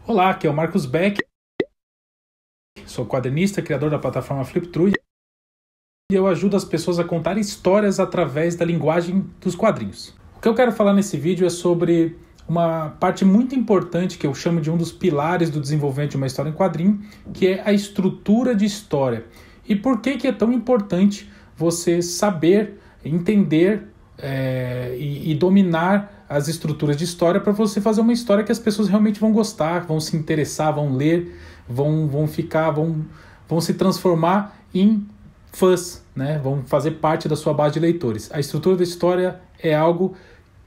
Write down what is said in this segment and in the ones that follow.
Olá, aqui é o Marcos Beck, sou quadrinista, criador da plataforma Flipthrough e eu ajudo as pessoas a contar histórias através da linguagem dos quadrinhos. O que eu quero falar nesse vídeo é sobre uma parte muito importante que eu chamo de um dos pilares do desenvolvimento de uma história em quadrinho, que é a estrutura de história. E por que é tão importante você saber, entender e dominar as estruturas de história para você fazer uma história que as pessoas realmente vão gostar, vão se interessar, vão ler, vão se transformar em fãs, né? Vão fazer parte da sua base de leitores. A estrutura da história é algo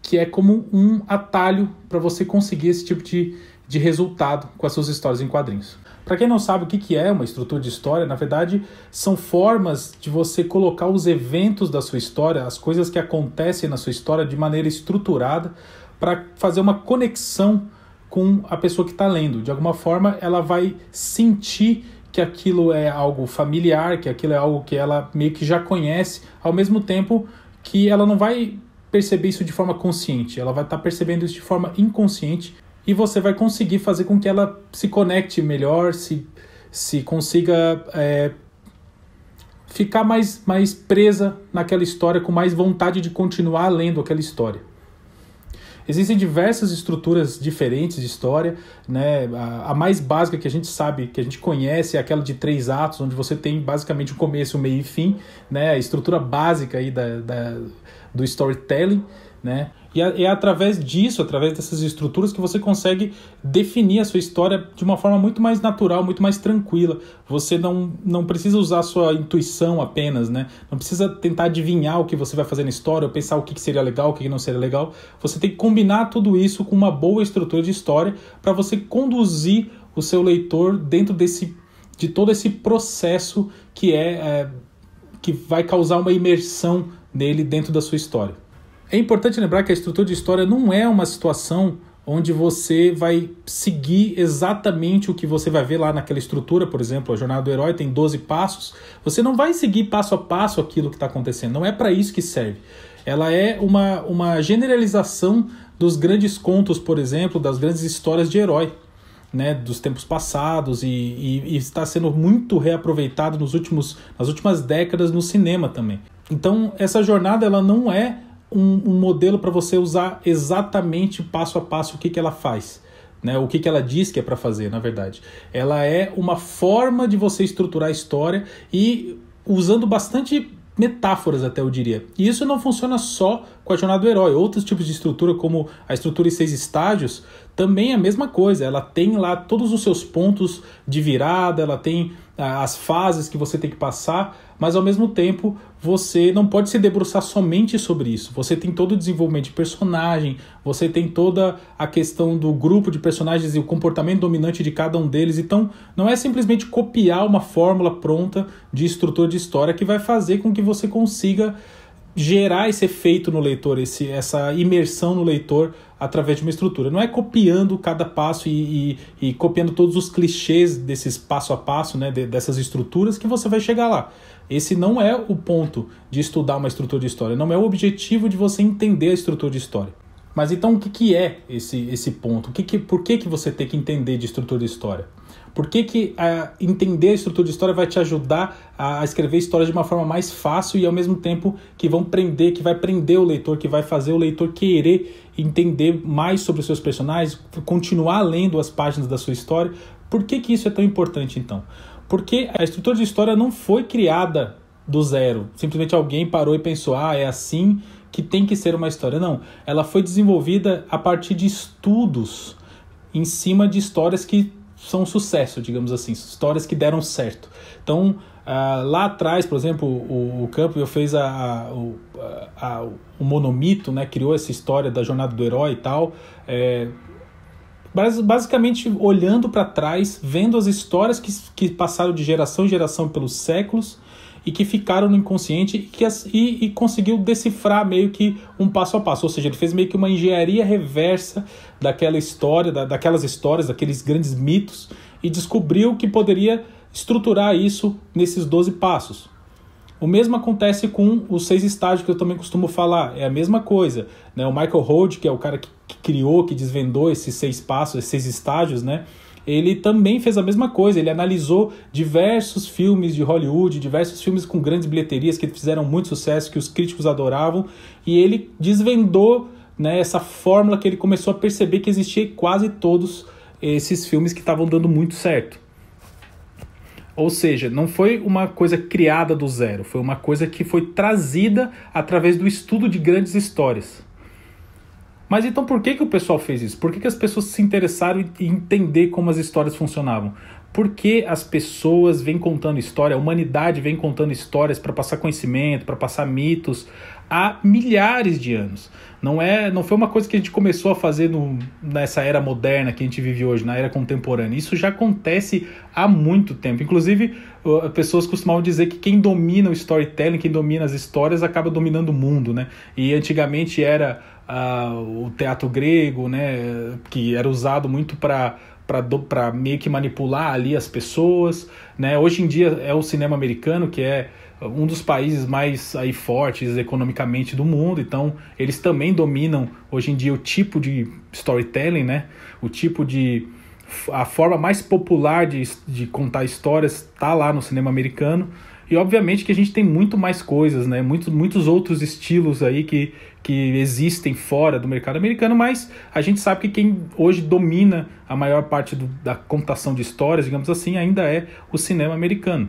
que é como um atalho para você conseguir esse tipo de resultado com as suas histórias em quadrinhos. Para quem não sabe o que é uma estrutura de história, na verdade, são formas de você colocar os eventos da sua história, as coisas que acontecem na sua história de maneira estruturada para fazer uma conexão com a pessoa que está lendo. De alguma forma, ela vai sentir que aquilo é algo familiar, que aquilo é algo que ela meio que já conhece, ao mesmo tempo que ela não vai perceber isso de forma consciente, ela vai estar percebendo isso de forma inconsciente e você vai conseguir fazer com que ela se conecte melhor, se consiga ficar mais presa naquela história, com mais vontade de continuar lendo aquela história. Existem diversas estruturas diferentes de história, né? A mais básica que a gente sabe, que a gente conhece, é aquela de 3 atos, onde você tem basicamente o começo, o meio e fim, né? A estrutura básica aí do storytelling, né? E é através disso, através dessas estruturas, que você consegue definir a sua história de uma forma muito mais natural, muito mais tranquila. Você não precisa usar a sua intuição apenas, né? Não precisa tentar adivinhar o que você vai fazer na história, ou pensar o que seria legal, o que não seria legal. Você tem que combinar tudo isso com uma boa estrutura de história para você conduzir o seu leitor dentro de todo esse processo que vai causar uma imersão nele dentro da sua história. É importante lembrar que a estrutura de história não é uma situação onde você vai seguir exatamente o que você vai ver lá naquela estrutura. Por exemplo, a jornada do herói tem 12 passos. Você não vai seguir passo a passo aquilo que está acontecendo. Não é para isso que serve. Ela é uma generalização dos grandes contos, por exemplo, das grandes histórias de herói, né, dos tempos passados e está sendo muito reaproveitado nas últimas décadas no cinema também. Então, essa jornada ela não é um modelo para você usar exatamente passo a passo o que ela faz, né? O que ela diz que é para fazer, na verdade. Ela é uma forma de você estruturar a história e usando bastante metáforas, até eu diria. E isso não funciona só com a jornada do herói. Outros tipos de estrutura, como a estrutura em 6 estágios, também é a mesma coisa. Ela tem lá todos os seus pontos de virada, ela tem as fases que você tem que passar, mas ao mesmo tempo você não pode se debruçar somente sobre isso. Você tem todo o desenvolvimento de personagem, você tem toda a questão do grupo de personagens e o comportamento dominante de cada um deles. Então não é simplesmente copiar uma fórmula pronta de estrutura de história que vai fazer com que você consiga gerar esse efeito no leitor, essa imersão no leitor através de uma estrutura. Não é copiando cada passo e copiando todos os clichês desses passo a passo, né, dessas estruturas que você vai chegar lá. Esse não é o ponto de estudar uma estrutura de história, não é o objetivo de você entender a estrutura de história. Mas então o que é esse ponto? Por que você tem que entender de estrutura de história? Por que entender a estrutura de história vai te ajudar a escrever histórias de uma forma mais fácil e ao mesmo tempo que vai prender o leitor, que vai fazer o leitor querer entender mais sobre os seus personagens, continuar lendo as páginas da sua história? Por que isso é tão importante então? Porque a estrutura de história não foi criada do zero. Simplesmente alguém parou e pensou, é assim que tem que ser uma história. Não, ela foi desenvolvida a partir de estudos em cima de histórias que são um sucesso, digamos assim, histórias que deram certo. Então, lá atrás, por exemplo, o Campbell fez o monomito, né, criou essa história da jornada do herói e tal, basicamente olhando para trás, vendo as histórias que passaram de geração em geração pelos séculos e que ficaram no inconsciente e conseguiu decifrar meio que um passo a passo. Ou seja, ele fez meio que uma engenharia reversa daquela história, daquelas histórias, daqueles grandes mitos, e descobriu que poderia estruturar isso nesses 12 passos. O mesmo acontece com os 6 estágios que eu também costumo falar. É a mesma coisa, né? O Michael Holt, que é o cara que criou, que desvendou esses 6 passos, esses 6 estágios, né? ele também fez a mesma coisa. Ele analisou diversos filmes de Hollywood, diversos filmes com grandes bilheterias que fizeram muito sucesso, que os críticos adoravam, e ele desvendou, né, essa fórmula que ele começou a perceber que existia em quase todos esses filmes que estavam dando muito certo. Ou seja, não foi uma coisa criada do zero, foi uma coisa que foi trazida através do estudo de grandes histórias. Mas então por que o pessoal fez isso? Por que as pessoas se interessaram em entender como as histórias funcionavam? Porque as pessoas vêm contando história, a humanidade vem contando histórias para passar conhecimento, para passar mitos há milhares de anos. Não foi uma coisa que a gente começou a fazer nessa era moderna que a gente vive hoje, na era contemporânea. Isso já acontece há muito tempo. Inclusive, pessoas costumavam dizer que quem domina o storytelling, quem domina as histórias, acaba dominando o mundo, né? E antigamente era o teatro grego, né, que era usado muito para meio que manipular ali as pessoas, né? Hoje em dia é o cinema americano, que é um dos países mais aí fortes economicamente do mundo, então eles também dominam hoje em dia o tipo de storytelling, né? A forma mais popular de contar histórias está lá no cinema americano. E obviamente que a gente tem muito mais coisas, né? Muitos outros estilos aí que existem fora do mercado americano, mas a gente sabe que quem hoje domina a maior parte da contação de histórias, digamos assim, ainda é o cinema americano.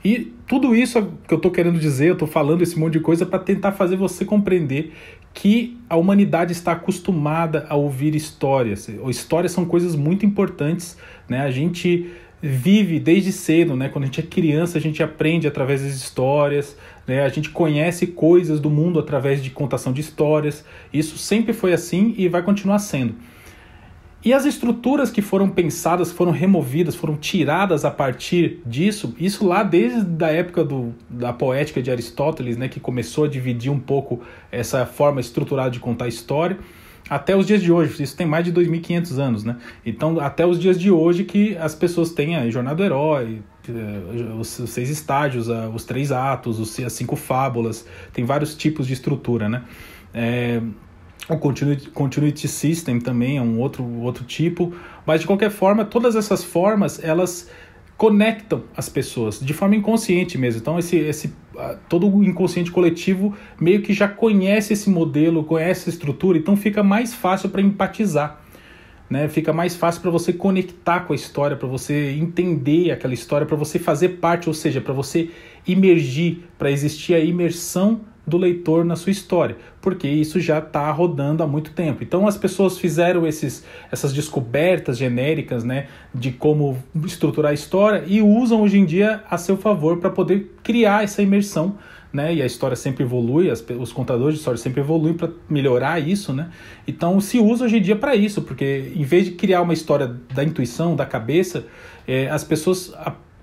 E tudo isso que eu estou querendo dizer, eu estou falando esse monte de coisa para tentar fazer você compreender que a humanidade está acostumada a ouvir histórias. Histórias são coisas muito importantes, né? A gente vive desde cedo, né? Quando a gente é criança, a gente aprende através das histórias, né? A gente conhece coisas do mundo através de contação de histórias. Isso sempre foi assim e vai continuar sendo. E as estruturas que foram pensadas, foram removidas, foram tiradas a partir disso, isso lá desde a época da poética de Aristóteles, né, que começou a dividir um pouco essa forma estruturada de contar a história, até os dias de hoje. Isso tem mais de 2.500 anos, né? Então, até os dias de hoje que as pessoas têm a Jornada do Herói, os 6 estágios, os 3 atos, as 5 fábulas, tem vários tipos de estrutura, né? O Continuity System também é um outro tipo, mas de qualquer forma, todas essas formas, elas conectam as pessoas de forma inconsciente mesmo. Então todo o inconsciente coletivo meio que já conhece esse modelo, conhece essa estrutura, então fica mais fácil para empatizar, né? Fica mais fácil para você conectar com a história, para você entender aquela história, para você fazer parte, ou seja, para você imergir, para existir a imersão do leitor na sua história, porque isso já está rodando há muito tempo. Então as pessoas fizeram essas descobertas genéricas, né, de como estruturar a história e usam hoje em dia a seu favor para poder criar essa imersão, né, e a história sempre evolui, os contadores de história sempre evoluem para melhorar isso, né? Então se usa hoje em dia para isso, porque em vez de criar uma história da intuição, da cabeça, as pessoas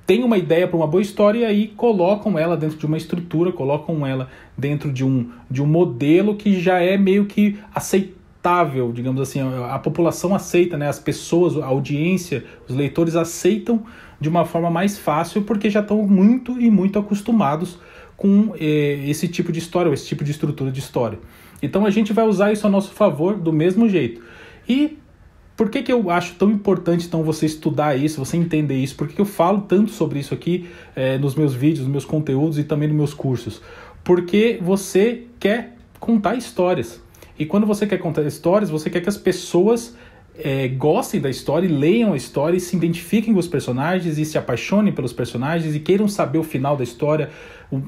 tem uma ideia para uma boa história e aí colocam ela dentro de uma estrutura, colocam ela dentro de um modelo que já é meio que aceitável, digamos assim, a população aceita, né? As pessoas, a audiência, os leitores aceitam de uma forma mais fácil porque já estão muito acostumados com esse tipo de história, ou esse tipo de estrutura de história. Então a gente vai usar isso a nosso favor do mesmo jeito. E por que eu acho tão importante então você estudar isso, você entender isso? Por que eu falo tanto sobre isso aqui nos meus vídeos, nos meus conteúdos e também nos meus cursos? Porque você quer contar histórias. E quando você quer contar histórias, você quer que as pessoas gostem da história, e leiam a história, e se identifiquem com os personagens, e se apaixonem pelos personagens, e queiram saber o final da história o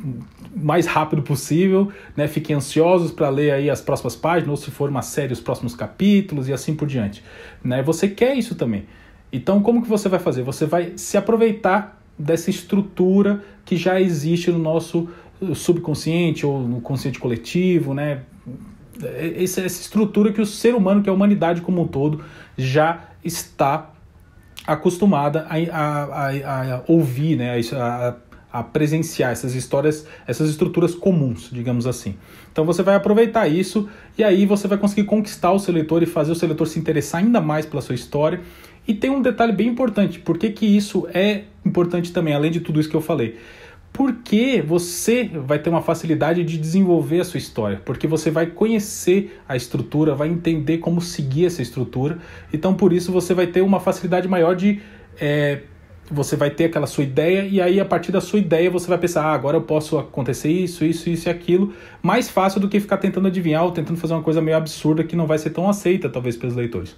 mais rápido possível, né? Fiquem ansiosos para ler aí as próximas páginas, ou se for uma série, os próximos capítulos, e assim por diante, né? Você quer isso também. Então, como que você vai fazer? Você vai se aproveitar dessa estrutura que já existe no nosso subconsciente, ou no consciente coletivo, né? Essa estrutura que o ser humano, que a humanidade como um todo, já está acostumada a ouvir, né? A presenciar essas histórias, essas estruturas comuns, digamos assim. Então você vai aproveitar isso e aí você vai conseguir conquistar o seu leitor e fazer o seu leitor se interessar ainda mais pela sua história. E tem um detalhe bem importante. Por que isso é importante também, além de tudo isso que eu falei? Porque você vai ter uma facilidade de desenvolver a sua história, porque você vai conhecer a estrutura, vai entender como seguir essa estrutura, então por isso você vai ter uma facilidade maior de... você vai ter aquela sua ideia, e aí a partir da sua ideia você vai pensar, agora eu posso acontecer isso e aquilo, mais fácil do que ficar tentando adivinhar ou tentando fazer uma coisa meio absurda que não vai ser tão aceita talvez pelos leitores.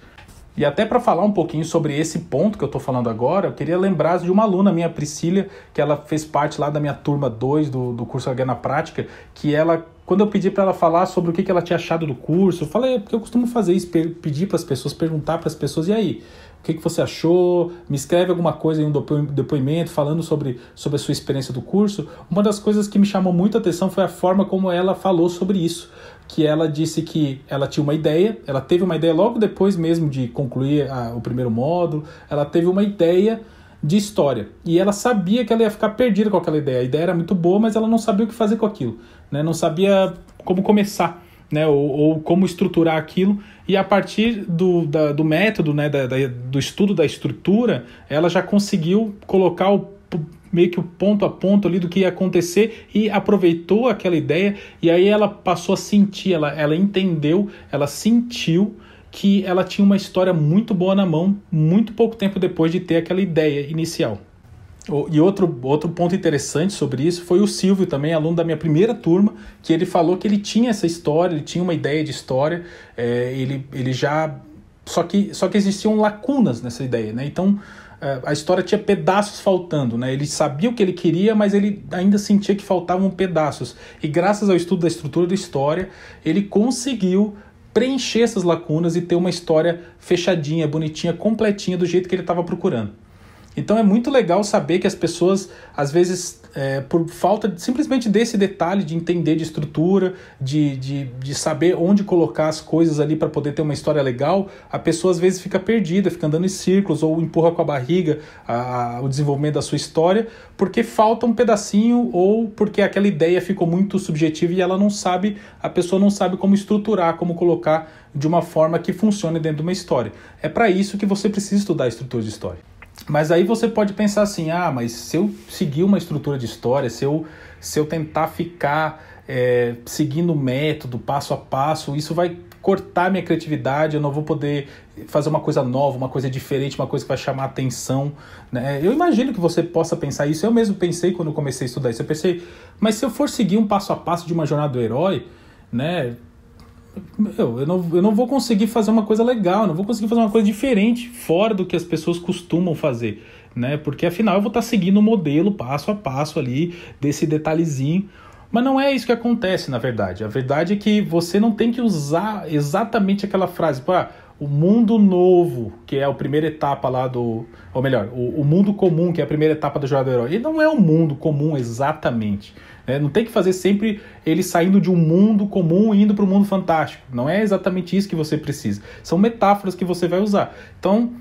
E até para falar um pouquinho sobre esse ponto que eu estou falando agora, eu queria lembrar de uma aluna minha, Priscila, que ela fez parte lá da minha turma 2 do curso HQ na Prática, que ela, quando eu pedi para ela falar sobre o que ela tinha achado do curso, eu falei, porque eu costumo fazer isso, pedir para as pessoas, perguntar para as pessoas, e aí? O que você achou? Me escreve alguma coisa em um depoimento falando sobre a sua experiência do curso. Uma das coisas que me chamou muito a atenção foi a forma como ela falou sobre isso, que ela disse que ela tinha uma ideia, ela teve uma ideia logo depois mesmo de concluir o primeiro módulo, ela teve uma ideia de história, e ela sabia que ela ia ficar perdida com aquela ideia. A ideia era muito boa, mas ela não sabia o que fazer com aquilo, né? Não sabia como começar, né? Ou como estruturar aquilo, e a partir do método, né? do estudo da estrutura, ela já conseguiu colocar meio que o ponto a ponto ali do que ia acontecer e aproveitou aquela ideia, e aí ela passou a sentir, ela entendeu, ela sentiu que ela tinha uma história muito boa na mão, muito pouco tempo depois de ter aquela ideia inicial. E outro ponto interessante sobre isso foi o Silvio também, aluno da minha primeira turma, que ele falou que ele tinha essa história, ele tinha uma ideia de história, ele já... Só que existiam lacunas nessa ideia, né? Então, a história tinha pedaços faltando, né? Ele sabia o que ele queria, mas ele ainda sentia que faltavam pedaços. E graças ao estudo da estrutura da história, ele conseguiu preencher essas lacunas e ter uma história fechadinha, bonitinha, completinha, do jeito que ele estava procurando. Então é muito legal saber que as pessoas, às vezes, por falta simplesmente desse detalhe de entender de estrutura, de saber onde colocar as coisas ali para poder ter uma história legal, a pessoa às vezes fica perdida, fica andando em círculos ou empurra com a barriga o desenvolvimento da sua história, porque falta um pedacinho ou porque aquela ideia ficou muito subjetiva e a pessoa não sabe como estruturar, como colocar de uma forma que funcione dentro de uma história. É para isso que você precisa estudar a estrutura de história. Mas aí você pode pensar assim, mas se eu seguir uma estrutura de história, se eu tentar ficar seguindo o método, passo a passo, isso vai cortar minha criatividade, eu não vou poder fazer uma coisa nova, uma coisa diferente, uma coisa que vai chamar atenção, né? Eu imagino que você possa pensar isso, eu mesmo pensei quando eu comecei a estudar isso, eu pensei, mas se eu for seguir um passo a passo de uma jornada do herói, né... Eu não vou conseguir fazer uma coisa legal, não vou conseguir fazer uma coisa diferente, fora do que as pessoas costumam fazer, né? Porque afinal eu vou estar seguindo o modelo passo a passo ali, desse detalhezinho. Mas não é isso que acontece, na verdade. A verdade é que você não tem que usar exatamente aquela frase, o mundo novo, que é a primeira etapa lá ou melhor, o mundo comum, que é a primeira etapa da jornada do herói. Ele não é um mundo comum exatamente. Não tem que fazer sempre ele saindo de um mundo comum e indo para o mundo fantástico. Não é exatamente isso que você precisa. São metáforas que você vai usar. Então,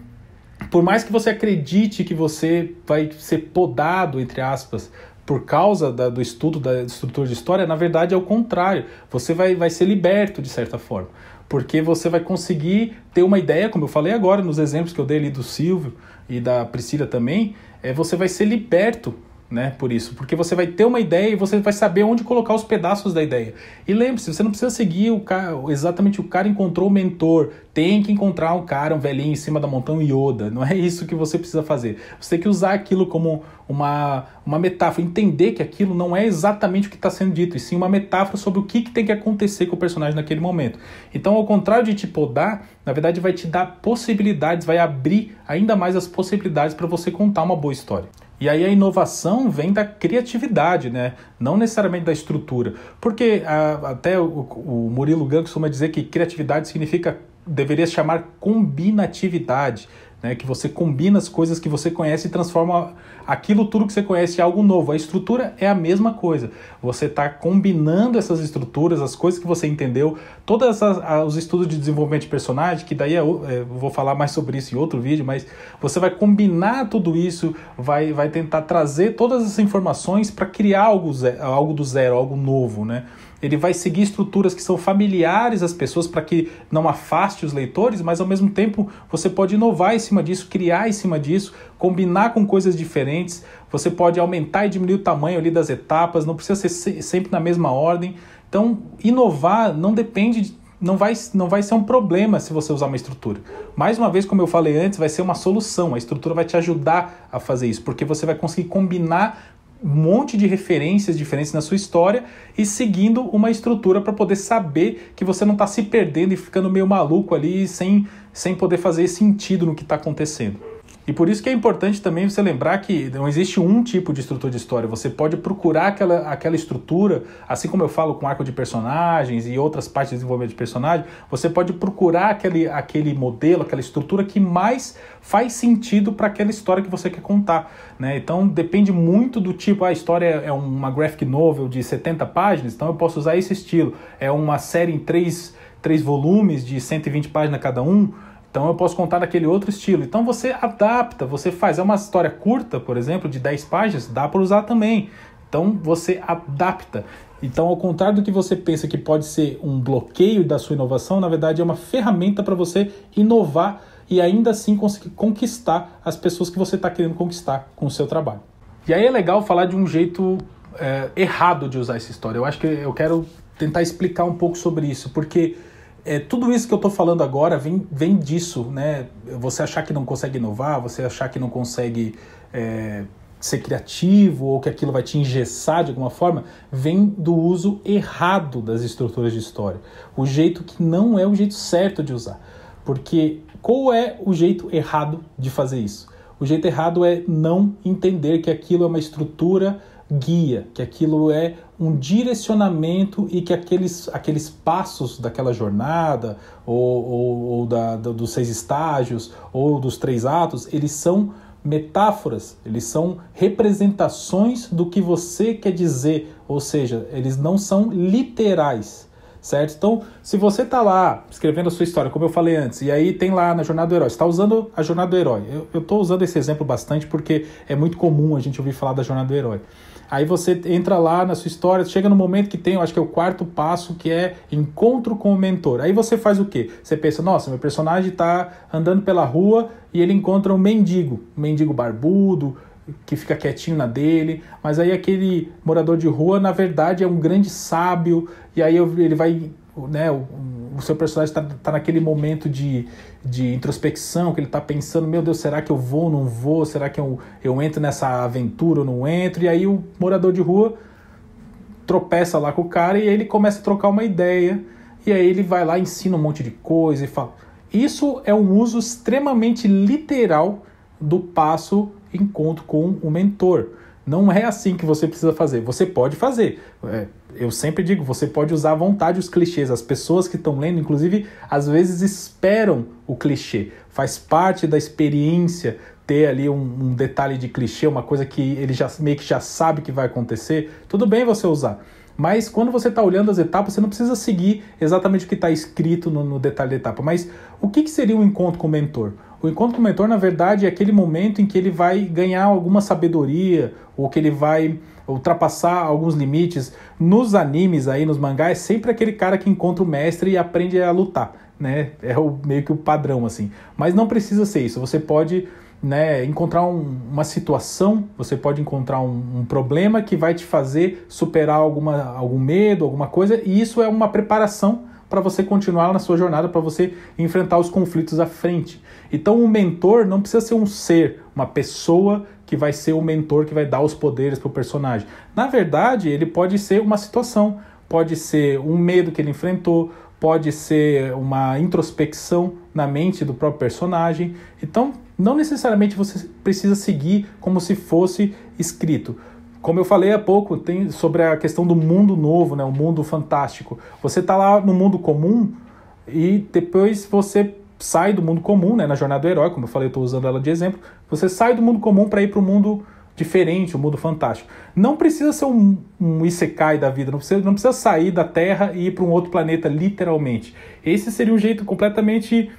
por mais que você acredite que você vai ser podado, entre aspas, por causa do estudo da estrutura de história, na verdade é o contrário. Você vai ser liberto, de certa forma. Porque você vai conseguir ter uma ideia, como eu falei agora, nos exemplos que eu dei ali do Silvio e da Priscila também, você vai ser liberto, né, por isso, porque você vai ter uma ideia e você vai saber onde colocar os pedaços da ideia. E lembre-se, você não precisa seguir exatamente o cara encontrou o mentor, tem que encontrar um cara, um velhinho em cima da montanha Yoda, não é isso que você precisa fazer. Você tem que usar aquilo como uma metáfora, entender que aquilo não é exatamente o que está sendo dito, e sim uma metáfora sobre o que tem que acontecer com o personagem naquele momento. Então, ao contrário de te podar, na verdade vai te dar possibilidades, vai abrir ainda mais as possibilidades para você contar uma boa história. E aí a inovação vem da criatividade, né? Não necessariamente da estrutura. Porque até o Murilo Gun costuma dizer que criatividade deveria se chamar combinatividade, né? Que você combina as coisas que você conhece e transforma aquilo tudo que você conhece em algo novo. A estrutura é a mesma coisa. Você está combinando essas estruturas, as coisas que você entendeu, todos os estudos de desenvolvimento de personagem, que daí eu vou falar mais sobre isso em outro vídeo, mas você vai combinar tudo isso, vai tentar trazer todas essas informações para criar algo do zero, algo novo, né? ele vai seguir estruturas que são familiares às pessoas para que não afaste os leitores, mas ao mesmo tempo você pode inovar em cima disso, criar em cima disso, combinar com coisas diferentes, você pode aumentar e diminuir o tamanho ali das etapas, não precisa ser sempre na mesma ordem. Então, inovar não depende, não vai ser um problema se você usar uma estrutura. Mais uma vez, como eu falei antes, vai ser uma solução, a estrutura vai te ajudar a fazer isso, porque você vai conseguir combinar um monte de referências diferentes na sua história e seguindo uma estrutura para poder saber que você não está se perdendo e ficando meio maluco ali sem poder fazer sentido no que está acontecendo. E por isso que é importante também você lembrar que não existe um tipo de estrutura de história. Você pode procurar aquela estrutura, assim como eu falo com arco de personagens e outras partes de desenvolvimento de personagem, você pode procurar aquele modelo, aquela estrutura que mais faz sentido para aquela história que você quer contar, né? Então depende muito do tipo, a história é uma graphic novel de 70 páginas, então eu posso usar esse estilo. É uma série em 3 volumes de 120 páginas cada um, então eu posso contar daquele outro estilo. Então você adapta, você faz. É uma história curta, por exemplo, de 10 páginas, dá para usar também. Então você adapta. Então, ao contrário do que você pensa que pode ser um bloqueio da sua inovação, na verdade é uma ferramenta para você inovar e ainda assim conseguir conquistar as pessoas que você está querendo conquistar com o seu trabalho. E aí é legal falar de um jeito errado de usar essa história. Eu acho que eu quero tentar explicar um pouco sobre isso, porque tudo isso que eu estou falando agora vem disso, né? Você achar que não consegue inovar, você achar que não consegue ser criativo ou que aquilo vai te engessar de alguma forma, vem do uso errado das estruturas de história. O jeito que não é o jeito certo de usar. Porque qual é o jeito errado de fazer isso? O jeito errado é não entender que aquilo é uma estrutura guia, que aquilo é um direcionamento e que aqueles passos daquela jornada ou dos 6 estágios ou dos 3 atos, eles são metáforas, eles são representações do que você quer dizer, ou seja, eles não são literais, certo? Então, se você está lá escrevendo a sua história, como eu falei antes, e aí tem lá na Jornada do Herói, você está usando a Jornada do Herói. Eu estou usando esse exemplo bastante porque é muito comum a gente ouvir falar da Jornada do Herói. Aí você entra lá na sua história, chega no momento que tem, eu acho que é o 4º passo, que é encontro com o mentor. Aí você faz o quê? Você pensa, nossa, meu personagem está andando pela rua e ele encontra um mendigo barbudo, que fica quietinho na dele, mas aí aquele morador de rua, na verdade, é um grande sábio, e aí ele vai, né, o seu personagem tá naquele momento de introspecção, que ele tá pensando, meu Deus, será que eu vou ou não vou? Será que eu entro nessa aventura ou não entro? E aí o morador de rua tropeça lá com o cara e ele começa a trocar uma ideia, e aí ele vai lá e ensina um monte de coisa e fala. Isso é um uso extremamente literal do passo encontro com o mentor. Não é assim que você precisa fazer. Você pode fazer. Eu sempre digo, você pode usar à vontade os clichês. As pessoas que estão lendo, inclusive, às vezes esperam o clichê. Faz parte da experiência ter ali um detalhe de clichê, uma coisa que ele meio que já sabe que vai acontecer. Tudo bem você usar. Mas quando você está olhando as etapas, você não precisa seguir exatamente o que está escrito no detalhe da etapa. Mas o que seria um encontro com o mentor? O encontro com o mentor, na verdade, é aquele momento em que ele vai ganhar alguma sabedoria ou que ele vai ultrapassar alguns limites. Nos animes, aí, nos mangás, é sempre aquele cara que encontra o mestre e aprende a lutar, né? É meio que o padrão, assim. Mas não precisa ser isso. Você pode, né, encontrar uma situação, você pode encontrar um problema que vai te fazer superar algum medo, alguma coisa, e isso é uma preparação para você continuar na sua jornada, para você enfrentar os conflitos à frente. Então, o mentor não precisa ser um ser, uma pessoa que vai ser o mentor, que vai dar os poderes para o personagem. Na verdade, ele pode ser uma situação, pode ser um medo que ele enfrentou, pode ser uma introspecção na mente do próprio personagem. Então, não necessariamente você precisa seguir como se fosse escrito. Como eu falei há pouco, tem sobre a questão do mundo novo, né, o mundo fantástico. Você está lá no mundo comum e depois você sai do mundo comum, né, na Jornada do Herói, como eu falei, eu estou usando ela de exemplo. Você sai do mundo comum para ir para o mundo diferente, o mundo fantástico. Não precisa ser um isekai da vida, não precisa sair da Terra e ir para um outro planeta, literalmente. Esse seria um jeito completamente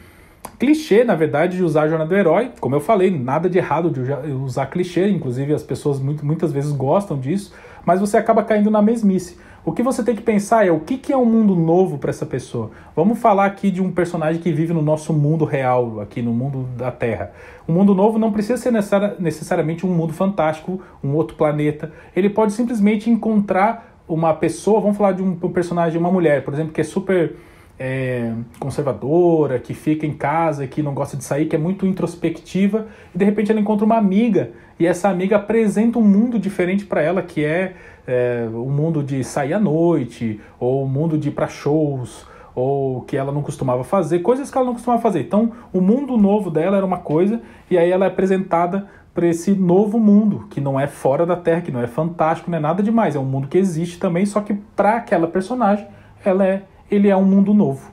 clichê, na verdade, de usar a Jornada do Herói. Como eu falei, nada de errado de usar clichê, inclusive as pessoas muitas vezes gostam disso, mas você acaba caindo na mesmice. O que você tem que pensar é o que é um mundo novo para essa pessoa. Vamos falar aqui de um personagem que vive no nosso mundo real, aqui no mundo da Terra. Um mundo novo não precisa ser necessariamente um mundo fantástico, um outro planeta. Ele pode simplesmente encontrar uma pessoa, vamos falar de um personagem, uma mulher, por exemplo, que é super conservadora, que fica em casa, que não gosta de sair, que é muito introspectiva, e de repente ela encontra uma amiga, e essa amiga apresenta um mundo diferente para ela, que é o mundo de sair à noite, ou o mundo de ir para shows, ou que ela não costumava fazer, coisas que ela não costumava fazer. Então, o mundo novo dela era uma coisa, e aí ela é apresentada para esse novo mundo, que não é fora da Terra, que não é fantástico, não é nada demais, é um mundo que existe também, só que para aquela personagem, ele é um mundo novo,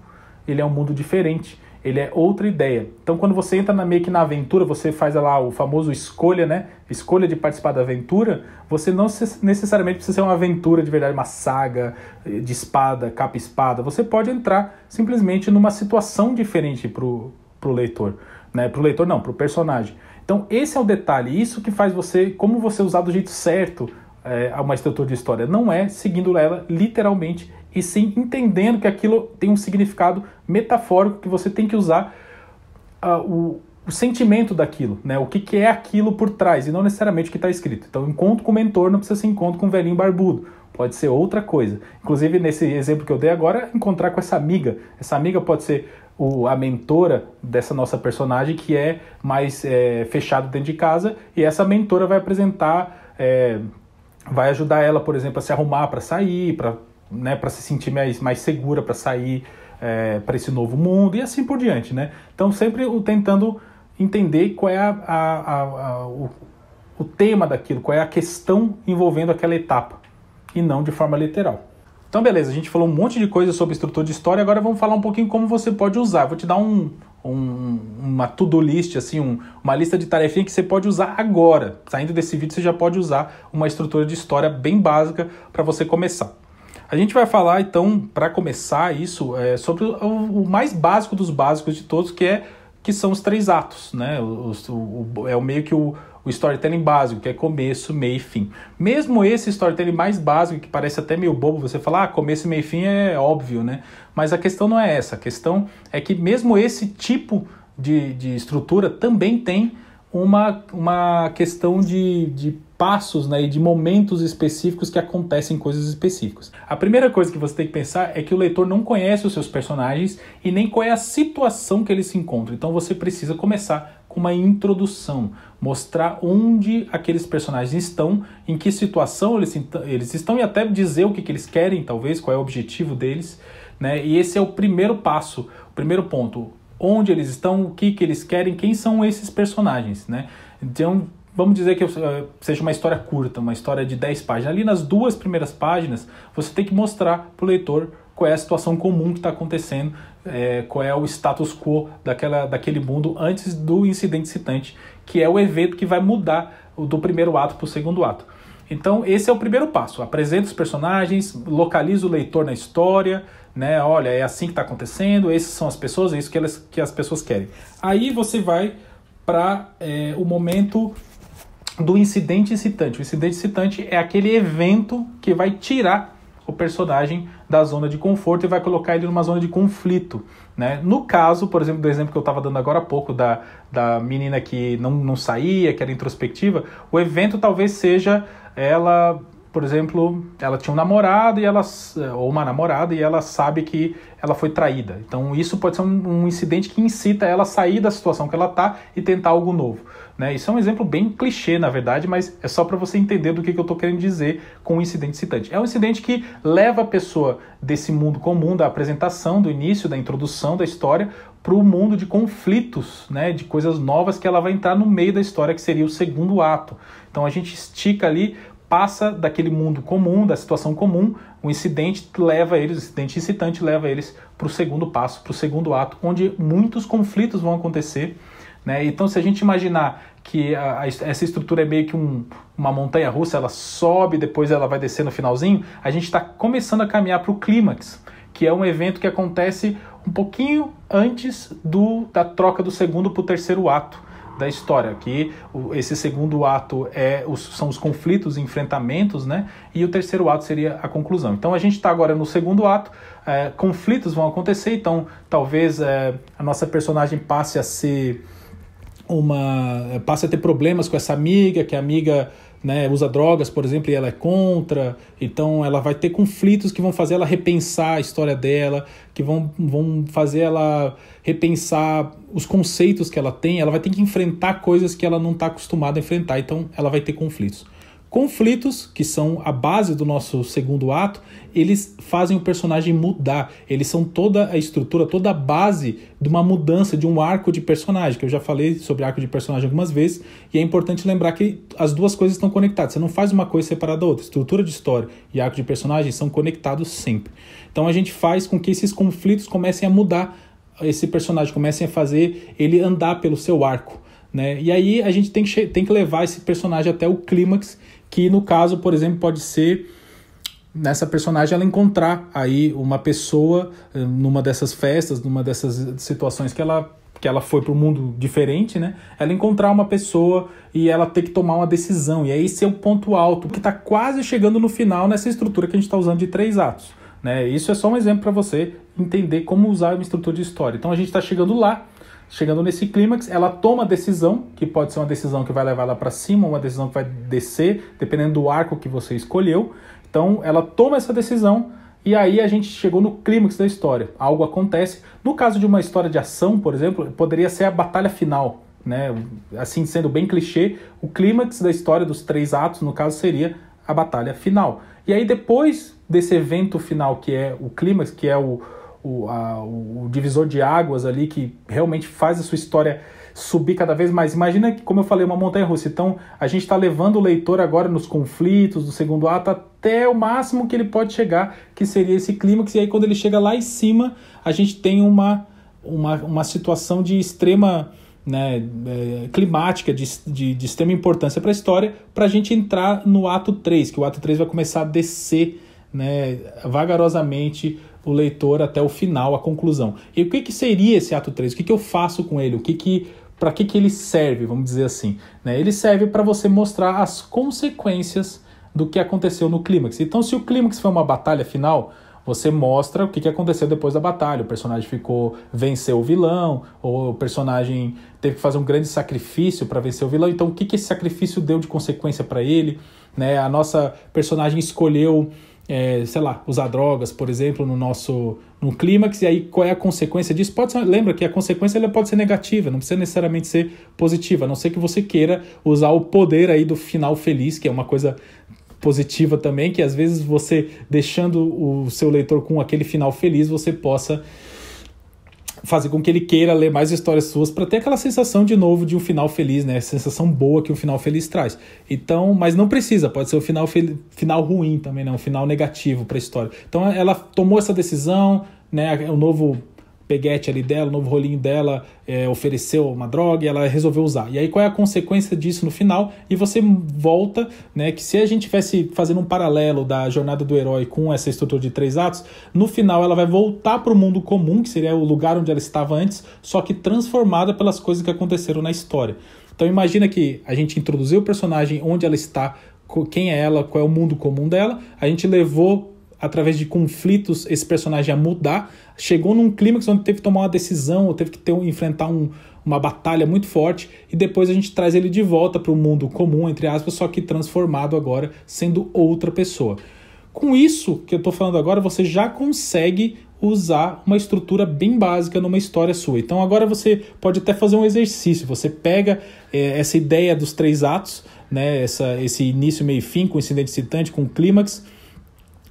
ele é um mundo diferente, ele é outra ideia. Então, quando você entra meio que na aventura, você faz lá o famoso escolha, né? Escolha de participar da aventura, você não necessariamente precisa ser uma aventura de verdade, uma saga de espada, capa e espada. Você pode entrar simplesmente numa situação diferente pro leitor, né? Pro leitor não, pro personagem. Então, esse é o detalhe, isso que faz você, como você usar do jeito certo uma estrutura de história. Não é seguindo ela literalmente, e sim entendendo que aquilo tem um significado metafórico, que você tem que usar o sentimento daquilo, né? O que é aquilo por trás, e não necessariamente o que está escrito. Então, encontro com o mentor não precisa ser encontro com um velhinho barbudo, pode ser outra coisa. Inclusive, nesse exemplo que eu dei agora, encontrar com essa amiga. Essa amiga pode ser a mentora dessa nossa personagem, que é mais fechado dentro de casa, e essa mentora vai apresentar, vai ajudar ela, por exemplo, a se arrumar para sair, para se sentir mais segura, para sair para esse novo mundo, e assim por diante, né? Então, sempre tentando entender qual é o tema daquilo, qual é a questão envolvendo aquela etapa, e não de forma literal. Então, beleza, a gente falou um monte de coisa sobre estrutura de história, agora vamos falar um pouquinho como você pode usar. Vou te dar uma to-do list, assim, uma lista de tarefinha que você pode usar agora. Saindo desse vídeo, você já pode usar uma estrutura de história bem básica para você começar. A gente vai falar, então, para começar isso, sobre o mais básico dos básicos de todos, que são os 3 atos, né? Meio que o storytelling básico, que é começo, meio e fim. Mesmo esse storytelling mais básico, que parece até meio bobo, você falar, começo, meio e fim é óbvio, né? Mas a questão não é essa. A questão é que mesmo esse tipo de estrutura também tem uma questão de passos, né, e de momentos específicos que acontecem coisas específicas. A primeira coisa que você tem que pensar é que o leitor não conhece os seus personagens e nem qual é a situação que eles se encontram. Então você precisa começar com uma introdução, mostrar onde aqueles personagens estão, em que situação eles estão, e até dizer o que eles querem, talvez, qual é o objetivo deles, né? E esse é o primeiro passo, o primeiro ponto. Onde eles estão, o que eles querem, quem são esses personagens, né? Então, vamos dizer que seja uma história curta, uma história de 10 páginas. Ali nas 2 primeiras páginas, você tem que mostrar para o leitor qual é a situação comum que está acontecendo, qual é o status quo daquele mundo antes do incidente citante, que é o evento que vai mudar do primeiro ato para o segundo ato. Então, esse é o primeiro passo. Apresenta os personagens, localiza o leitor na história, né? Olha, é assim que está acontecendo, essas são as pessoas, é isso que as pessoas querem. Aí você vai para o momento do incidente incitante. O incidente incitante é aquele evento que vai tirar o personagem da zona de conforto e vai colocar ele numa zona de conflito, né? No caso, por exemplo, do exemplo que eu estava dando agora há pouco, da menina que não saía, que era introspectiva, o evento talvez seja ela, por exemplo, ela tinha um namorado ou uma namorada, e ela sabe que ela foi traída. Então isso pode ser um incidente que incita ela a sair da situação que ela está e tentar algo novo, né? Isso é um exemplo bem clichê, na verdade, mas é só para você entender do que eu estou querendo dizer com o incidente incitante. É um incidente que leva a pessoa desse mundo comum, da apresentação, do início, da introdução da história, para o mundo de conflitos, né? De coisas novas que ela vai entrar no meio da história, que seria o segundo ato. Então a gente estica ali, passa daquele mundo comum, da situação comum, o incidente incitante leva eles para o segundo passo, para o segundo ato, onde muitos conflitos vão acontecer, né? Então, se a gente imaginar que essa estrutura é meio que uma montanha-russa, ela sobe, depois ela vai descer no finalzinho, a gente está começando a caminhar para o clímax, que é um evento que acontece um pouquinho antes da troca do segundo para o terceiro ato, da história. Aqui, esse segundo ato são os conflitos e enfrentamentos, né? E o terceiro ato seria a conclusão. Então a gente está agora no segundo ato, conflitos vão acontecer, então talvez a nossa personagem passe a ter problemas com essa amiga, que a amiga, né, usa drogas, por exemplo, e ela é contra. Então ela vai ter conflitos que vão fazer ela repensar a história dela, que vão fazer ela repensar os conceitos que ela tem. Ela vai ter que enfrentar coisas que ela não está acostumada a enfrentar, então ela vai ter conflitos. Conflitos, que são a base do nosso segundo ato, eles fazem o personagem mudar. Eles são toda a estrutura, toda a base de uma mudança, de um arco de personagem, que eu já falei sobre arco de personagem algumas vezes, e é importante lembrar que as duas coisas estão conectadas. Você não faz uma coisa separada da outra. Estrutura de história e arco de personagem são conectados sempre. Então a gente faz com que esses conflitos comecem a mudar, esse personagem comecem a fazer ele andar pelo seu arco, né? E aí a gente tem que levar esse personagem até o clímax, que no caso, por exemplo, pode ser nessa personagem ela encontrar aí uma pessoa numa dessas festas, numa dessas situações que ela foi para um mundo diferente, né? Ela encontrar uma pessoa e ela ter que tomar uma decisão. E aí esse é o ponto alto, que está quase chegando no final nessa estrutura que a gente está usando de 3 atos, né? Isso é só um exemplo para você entender como usar uma estrutura de história. Então a gente está chegando lá, chegando nesse clímax, ela toma a decisão, que pode ser uma decisão que vai levar ela para cima, uma decisão que vai descer, dependendo do arco que você escolheu. Então, ela toma essa decisão e aí a gente chegou no clímax da história. Algo acontece. No caso de uma história de ação, por exemplo, poderia ser a batalha final, né? Assim, sendo bem clichê, o clímax da história dos 3 atos, no caso, seria a batalha final. E aí, depois desse evento final, que é o clímax, que é o divisor de águas ali, que realmente faz a sua história subir cada vez mais. Imagina que, como eu falei, uma montanha-russa. Então, a gente está levando o leitor agora nos conflitos do segundo ato até o máximo que ele pode chegar, que seria esse clímax. E aí, quando ele chega lá em cima, a gente tem uma situação de extrema, né, climática, de extrema importância para a história, para a gente entrar no ato 3, que o ato 3 vai começar a descer, né, vagarosamente o leitor até o final, a conclusão. E o que seria esse ato 3? O que eu faço com ele? Para que ele serve, vamos dizer assim, né? Ele serve para você mostrar as consequências do que aconteceu no clímax. Então, se o clímax foi uma batalha final, você mostra o que aconteceu depois da batalha. O personagem venceu o vilão, ou o personagem teve que fazer um grande sacrifício para vencer o vilão. Então, o que esse sacrifício deu de consequência para ele, né? A nossa personagem escolheu usar drogas, por exemplo, no clímax, e aí qual é a consequência disso? Lembra que a consequência ela pode ser negativa, não precisa necessariamente ser positiva, a não ser que você queira usar o poder aí do final feliz, que é uma coisa positiva também, que às vezes você, deixando o seu leitor com aquele final feliz, você possa fazer com que ele queira ler mais histórias suas para ter aquela sensação de novo de um final feliz, né? A sensação boa que um final feliz traz. Então, mas não precisa, pode ser um final ruim também, né? Um final negativo para a história. Então ela tomou essa decisão, né? O novo peguete ali dela, o novo rolinho dela ofereceu uma droga e ela resolveu usar. E aí qual é a consequência disso no final? E você volta, né, que se a gente tivesse fazendo um paralelo da jornada do herói com essa estrutura de 3 atos, no final ela vai voltar para o mundo comum, que seria o lugar onde ela estava antes, só que transformada pelas coisas que aconteceram na história. Então imagina que a gente introduziu o personagem, onde ela está, quem é ela, qual é o mundo comum dela, a gente levou através de conflitos esse personagem a mudar, chegou num clímax onde teve que tomar uma decisão, ou teve que enfrentar uma batalha muito forte, e depois a gente traz ele de volta para o mundo comum, entre aspas, só que transformado agora, sendo outra pessoa. Com isso que eu estou falando agora, você já consegue usar uma estrutura bem básica numa história sua. Então agora você pode até fazer um exercício, você pega essa ideia dos 3 atos, né, esse início, meio e fim, com incidente excitante, com clímax,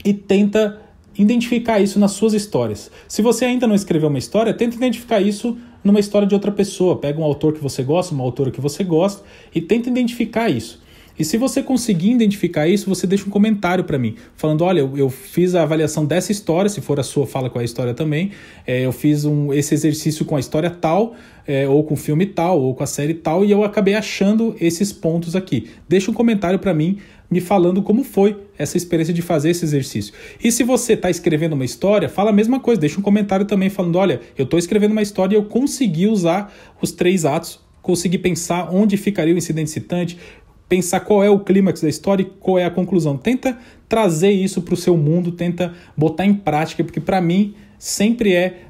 e tenta identificar isso nas suas histórias. Se você ainda não escreveu uma história, tenta identificar isso numa história de outra pessoa. Pega um autor que você gosta, uma autora que você gosta, e tenta identificar isso. E se você conseguir identificar isso, você deixa um comentário para mim, falando, olha, eu fiz a avaliação dessa história, se for a sua, fala com a história também, eu fiz esse exercício com a história tal, ou com o filme tal, ou com a série tal, e eu acabei achando esses pontos aqui. Deixa um comentário para mim, me falando como foi essa experiência de fazer esse exercício. E se você está escrevendo uma história, fala a mesma coisa, deixa um comentário também falando, olha, eu estou escrevendo uma história e eu consegui usar os 3 atos conseguir pensar onde ficaria o incidente citante, pensar qual é o clímax da história e qual é a conclusão. Tenta trazer isso para o seu mundo, tenta botar em prática, porque para mim sempre é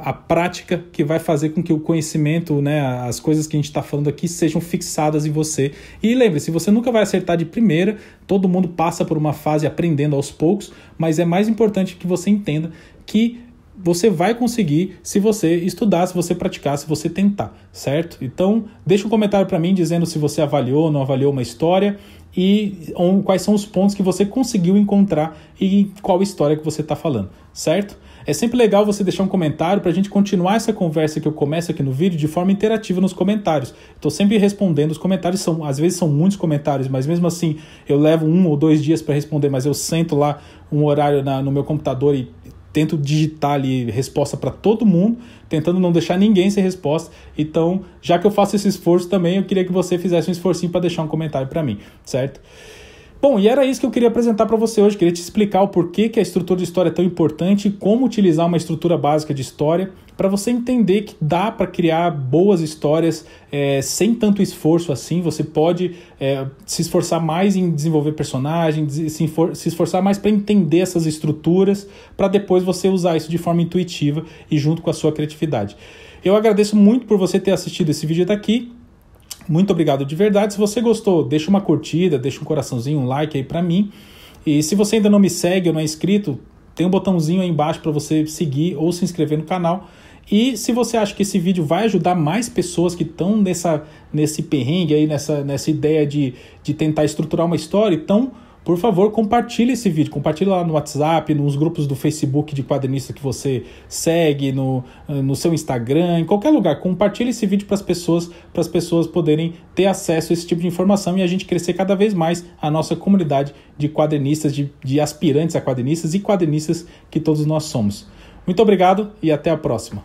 a prática que vai fazer com que o conhecimento, né, as coisas que a gente está falando aqui sejam fixadas em você. E lembre-se, você nunca vai acertar de primeira, todo mundo passa por uma fase aprendendo aos poucos, mas é mais importante que você entenda que você vai conseguir se você estudar, se você praticar, se você tentar, certo? Então, deixa um comentário para mim dizendo se você avaliou ou não avaliou uma história e quais são os pontos que você conseguiu encontrar e qual história que você está falando, certo? É sempre legal você deixar um comentário para a gente continuar essa conversa que eu começo aqui no vídeo de forma interativa nos comentários. Estou sempre respondendo os comentários, às vezes são muitos comentários, mas mesmo assim eu levo 1 ou 2 dias para responder, mas eu sento lá um horário no meu computador e tento digitar ali resposta para todo mundo, tentando não deixar ninguém sem resposta. Então, já que eu faço esse esforço também, eu queria que você fizesse um esforcinho para deixar um comentário para mim, certo? Bom, e era isso que eu queria apresentar para você hoje. Queria te explicar o porquê que a estrutura de história é tão importante e como utilizar uma estrutura básica de história para você entender que dá para criar boas histórias sem tanto esforço assim. Você pode se esforçar mais em desenvolver personagens, se esforçar mais para entender essas estruturas, para depois você usar isso de forma intuitiva e junto com a sua criatividade. Eu agradeço muito por você ter assistido esse vídeo daqui. Muito obrigado de verdade. Se você gostou, deixa uma curtida, deixa um coraçãozinho, um like aí pra mim. E se você ainda não me segue ou não é inscrito, tem um botãozinho aí embaixo para você seguir ou se inscrever no canal. E se você acha que esse vídeo vai ajudar mais pessoas que estão nesse perrengue aí, nessa ideia de tentar estruturar uma história, então, por favor, compartilhe esse vídeo. Compartilhe lá no WhatsApp, nos grupos do Facebook de quadrinista que você segue, no seu Instagram, em qualquer lugar. Compartilhe esse vídeo para as pessoas poderem ter acesso a esse tipo de informação e a gente crescer cada vez mais a nossa comunidade de quadrinistas, de aspirantes a quadrinistas e quadrinistas que todos nós somos. Muito obrigado e até a próxima.